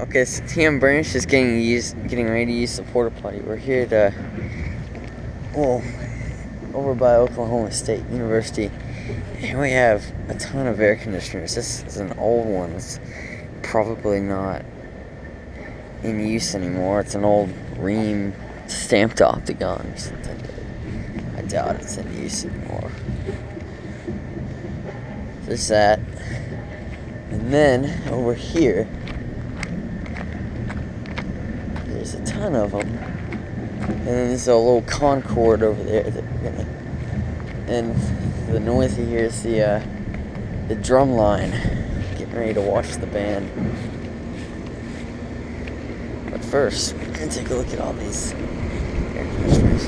Okay, so TM Branch is getting ready to use the porta potty. We're here to, over by Oklahoma State University, and we have a ton of air conditioners. This is an old one. It's probably not in use anymore. It's an old Rheem stamped octagon or something. I doubt it's in use anymore. There's that. And then over here, there's a ton of them. And then there's a little Concorde over there that we're gonna. And the noise you hear is the drum line getting ready to watch the band. But first, we're gonna take a look at all these air conditioners.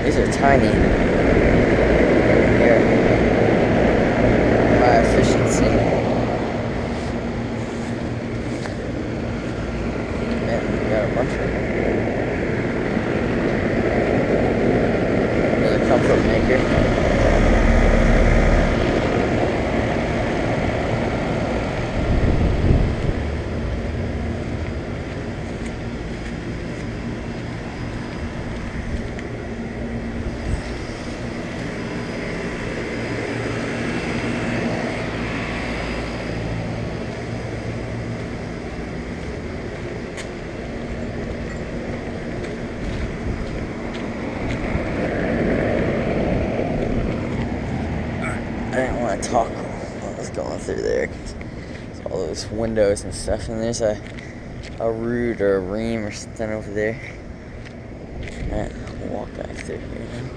These are tiny. Here, high efficiency. Man, we got a bunch of them. Another comfort maker. I didn't want to talk while I was going through there because there's all those windows and stuff, and there's a root or a Rheem or something over there. Alright, we'll walk back through here then.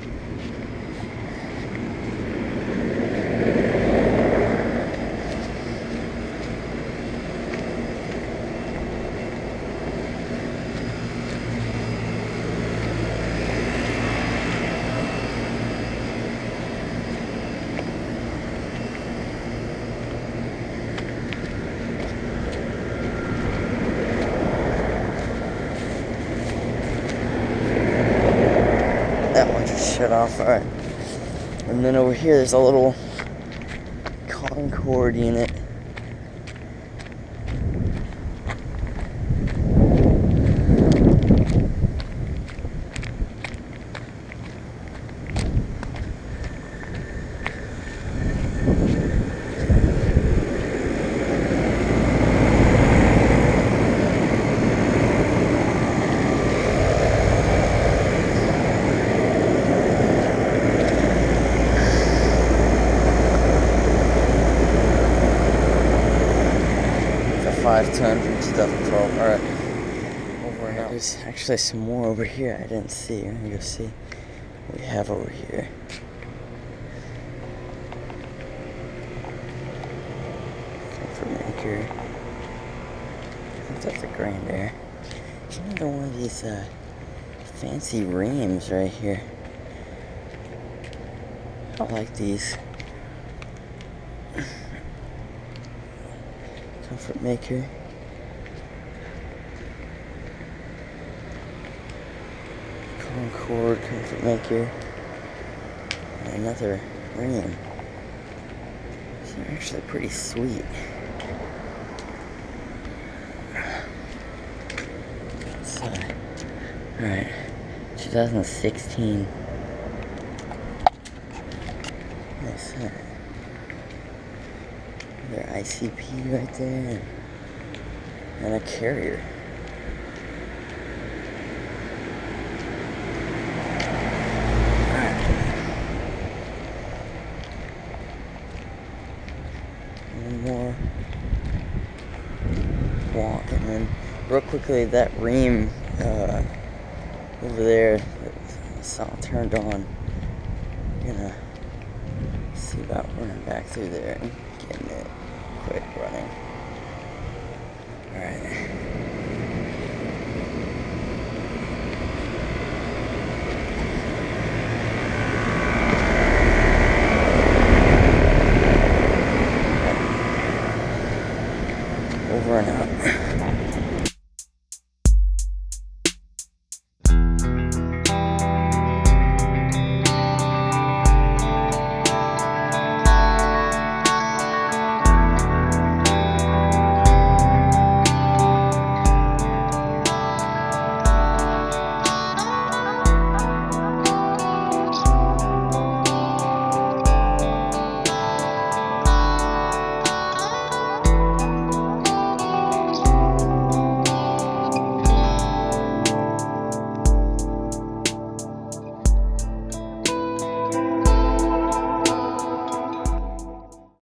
That one just shut off, alright. And then over here there's a little Concorde unit. It's a 5-ton from 2012. Alright. Over and out. There's actually some more over here I didn't see. Let me go see what we have over here. Comfort maker. I think that's a Grand Air. There's another one of these fancy Rheems right here. I like these. Comfort maker. Concorde comfort maker. And another Rheem. These are actually pretty sweet. Alright, 2016. Nice. Their ICP right there, and a carrier. Alright. One more walk, and then real quickly that Rheem over there, it's all turned on. I'm gonna see about running back through there and getting it quick running. Alright.